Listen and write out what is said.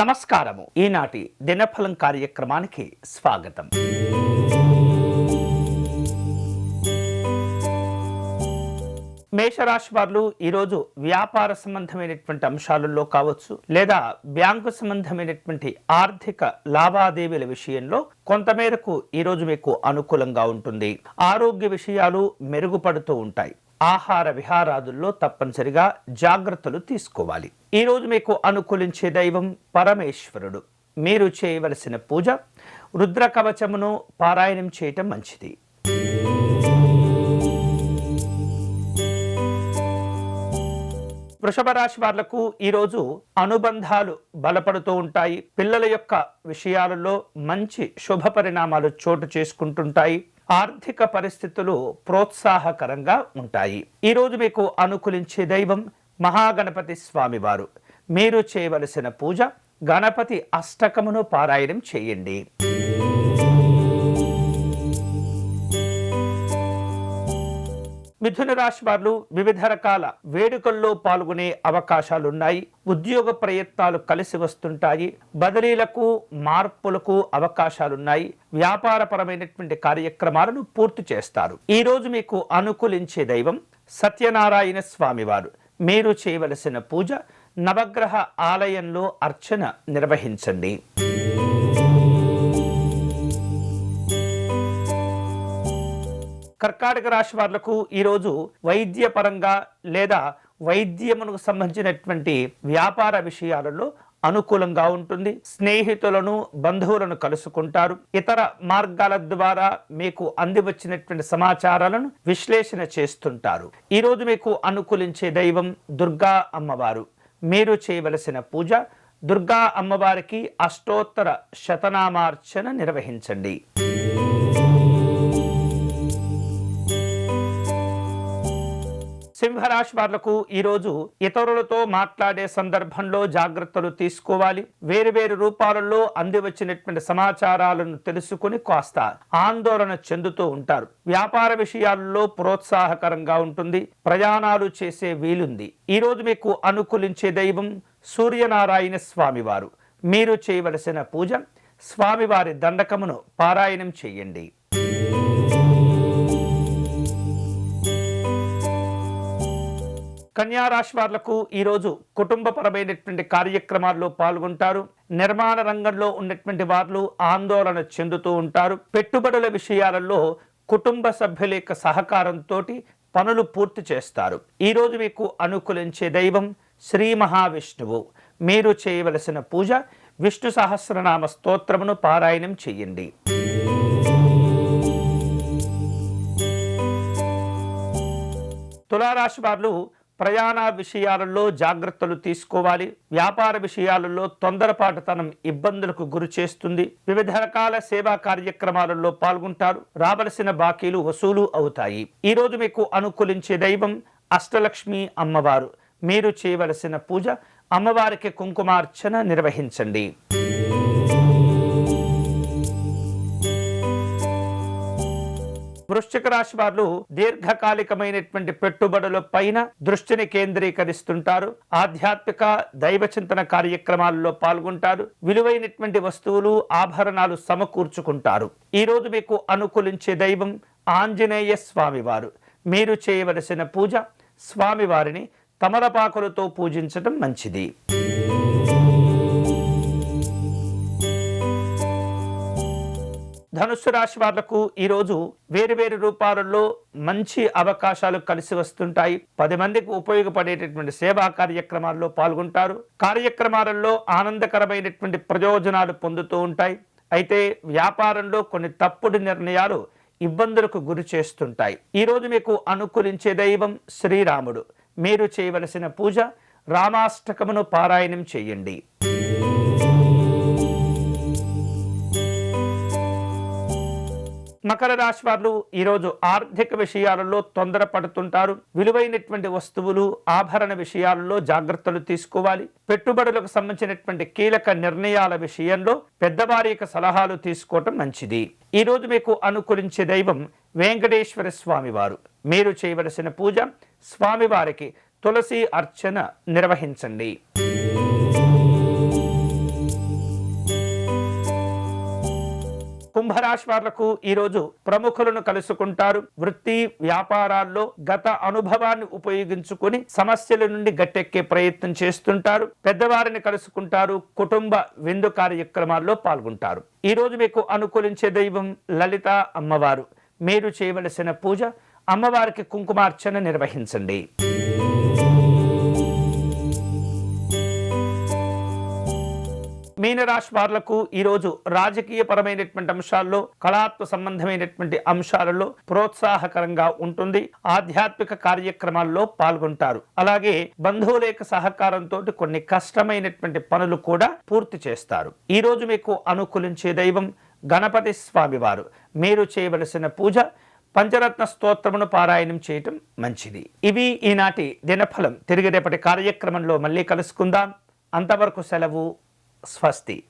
నమస్కారము. ఈనాటి దినఫలం కార్యక్రమానికి స్వాగతం. మేషరాశి వారు ఈరోజు వ్యాపార సంబంధమైనటువంటి అంశాలలో కావచ్చు, లేదా బ్యాంకు సంబంధమైనటువంటి ఆర్థిక లావాదేవీల విషయంలో కొంతమేరకు ఈరోజు మీకు అనుకూలంగా ఉంటుంది. ఆరోగ్య విషయాలు మెరుగుపడుతూ ఉంటాయి. ఆహార విహారాదుల్లో తప్పనిసరిగా జాగ్రత్తలు తీసుకోవాలి. ఈరోజు మీకు అనుకూలించే దైవం పరమేశ్వరుడు. మీరు చేయవలసిన పూజ రుద్ర కవచమును పారాయణం చేయటం మంచిది. వృషభ రాశి వాళ్లకు ఈరోజు అనుబంధాలు బలపడుతూ ఉంటాయి. పిల్లల యొక్క విషయాలలో మంచి శుభ పరిణామాలు చోటు చేసుకుంటుంటాయి. ఆర్థిక పరిస్థితులు ప్రోత్సాహకరంగా ఉంటాయి. ఈరోజు మీకు అనుకూలించే దైవం మహాగణపతి స్వామివారు. మీరు చేయవలసిన పూజ గణపతి అష్టకమును పారాయణం చేయండి. మిథున రాశి వారు వివిధ రకాల వేడుకల్లో పాల్గొనే అవకాశాలున్నాయి. ఉద్యోగ ప్రయత్నాలు కలిసి వస్తుంటాయి. బదిలీలకు మార్పులకు అవకాశాలున్నాయి. వ్యాపారపరమైనటువంటి కార్యక్రమాలను పూర్తి చేస్తారు. ఈ రోజు మీకు అనుకూలించే దైవం సత్యనారాయణ స్వామివారు. మీరు చేయవలసిన పూజ నవగ్రహ ఆలయంలో అర్చన నిర్వహించండి. కర్కాటక రాశి వాళ్లకు ఈరోజు వైద్యపరంగా లేదా వైద్యమునకు సంబంధించినటువంటి వ్యాపార విషయాలలో అనుకూలంగా ఉంటుంది. స్నేహితులను బంధువులను కలుసుకుంటారు. ఇతర మార్గాల ద్వారా మీకు అందివచ్చినటువంటి సమాచారాలను విశ్లేషణ చేస్తుంటారు. ఈరోజు మీకు అనుకూలించే దైవం దుర్గా అమ్మవారు. మీరు చేయవలసిన పూజ దుర్గా అమ్మవారికి అష్టోత్తర శతనామార్చన నిర్వహించండి. సింహరాశి వాళ్లకు ఈరోజు ఇతరులతో మాట్లాడే సందర్భంలో జాగ్రత్తలు తీసుకోవాలి. వేరు రూపాలలో అందివచ్చినటువంటి సమాచారాలను తెలుసుకుని కాస్త ఆందోళన చెందుతూ ఉంటారు. వ్యాపార విషయాల్లో ప్రోత్సాహకరంగా ఉంటుంది. ప్రయాణాలు చేసే వీలుంది. ఈరోజు మీకు అనుకూలించే దైవం సూర్యనారాయణ స్వామివారు. మీరు చేయవలసిన పూజ స్వామివారి దండకమును పారాయణం చేయండి. కన్యారాశి వాళ్లకు ఈరోజు కుటుంబపరమైనటువంటి కార్యక్రమాల్లో పాల్గొంటారు. నిర్మాణ రంగంలో ఉన్నటువంటి వారు ఆందోళన చెందుతూ ఉంటారు. పెట్టుబడుల విషయాలలో కుటుంబ సభ్యుల యొక్క సహకారంతో పనులు పూర్తి చేస్తారు. ఈరోజు మీకు అనుకూలించే దైవం శ్రీ మహావిష్ణువు. మీరు చేయవలసిన పూజ విష్ణు సహస్రనామ స్తోత్రమును పారాయణం చేయండి. తులారాశి వారు ప్రయాణ విషయాలలో జాగ్రత్తలు తీసుకోవాలి. వ్యాపార విషయాలలో తొందరపాటుతనం ఇబ్బందులకు గురి చేస్తుంది. వివిధ రకాల సేవా కార్యక్రమాలలో పాల్గొంటారు. రావలసిన బాకీలు వసూలు అవుతాయి. ఈరోజు మీకు అనుకూలించే దైవం అష్టలక్ష్మి అమ్మవారు. మీరు చేయవలసిన పూజ అమ్మవారికి కుంకుమార్చన నిర్వహించండి. వృశ్చిక రాశి వారు దీర్ఘకాలికమైనటువంటి పెట్టుబడుల పైన దృష్టిని కేంద్రీకరిస్తుంటారు. ఆధ్యాత్మిక దైవ చింతన కార్యక్రమాల్లో పాల్గొంటారు. విలువైనటువంటి వస్తువులు ఆభరణాలు సమకూర్చుకుంటారు. ఈరోజు మీకు అనుకూలించే దైవం ఆంజనేయ స్వామివారు. మీరు చేయవలసిన పూజ స్వామివారిని తమలపాకులతో పూజించడం మంచిది. ధనుస్సు రాశి వాళ్లకు ఈరోజు వేరు రూపాలలో మంచి అవకాశాలు కలిసి వస్తుంటాయి. 10 మందికి ఉపయోగపడేటటువంటి సేవా కార్యక్రమాల్లో పాల్గొంటారు. కార్యక్రమాలలో ఆనందకరమైనటువంటి ప్రయోజనాలు పొందుతూ ఉంటాయి. అయితే వ్యాపారంలో కొన్ని తప్పుడు నిర్ణయాలు ఇబ్బందులకు గురి చేస్తుంటాయి. ఈరోజు మీకు అనుకూలించే దైవం శ్రీరాముడు. మీరు చేయవలసిన పూజ రామాష్టకమును పారాయణం చేయండి. మకర రాశి వారు ఈరోజు ఆర్థిక విషయాలలో తొందరపడుతుంటారు. విలువైనటువంటి వస్తువులు ఆభరణ విషయాలలో జాగ్రత్తలు తీసుకోవాలి. పెట్టుబడులకు సంబంధించినటువంటి కీలక నిర్ణయాల విషయంలో పెద్దవారి యొక్క సలహాలు తీసుకోవటం మంచిది. ఈరోజు మీకు అనుకూలించే దైవం వెంకటేశ్వర స్వామివారు. మీరు చేయవలసిన పూజ స్వామివారికి తులసి అర్చన నిర్వహించండి. కుంభరాశి వాళ్లకు ఈరోజు ప్రముఖులను కలుసుకుంటారు. వృత్తి వ్యాపారాల్లో గత అనుభవాన్ని ఉపయోగించుకుని సమస్యల నుండి గట్టెక్కే ప్రయత్నం చేస్తుంటారు. పెద్దవారిని కలుసుకుంటారు. కుటుంబ విందు కార్యక్రమాల్లో పాల్గొంటారు. ఈ రోజు మీకు అనుకూలించే దైవం లలిత అమ్మవారు. మీరు చేయవలసిన పూజ అమ్మవారికి కుంకుమార్చన నిర్వహించండి. మీనరాశి వాళ్లకు ఈరోజు రాజకీయపరమైనటువంటి అంశాల్లో, కళాత్మ సంబంధమైనటువంటి అంశాలలో ప్రోత్సాహకరంగా ఉంటుంది. ఆధ్యాత్మిక కార్యక్రమాల్లో పాల్గొంటారు. అలాగే బంధువుల యొక్క సహకారంతో కొన్ని కష్టమైనటువంటి పనులు కూడా పూర్తి చేస్తారు. ఈ రోజు మీకు అనుకూలించే దైవం గణపతి స్వామివారు. మీరు చేయవలసిన పూజ పంచరత్న స్తోత్రమును పారాయణం చేయటం మంచిది. ఇవి ఈనాటి దినఫలం. తిరిగి రేపటి కార్యక్రమంలో మళ్ళీ కలుసుకుందాం. అంతవరకు సెలవు. స్వస్తి.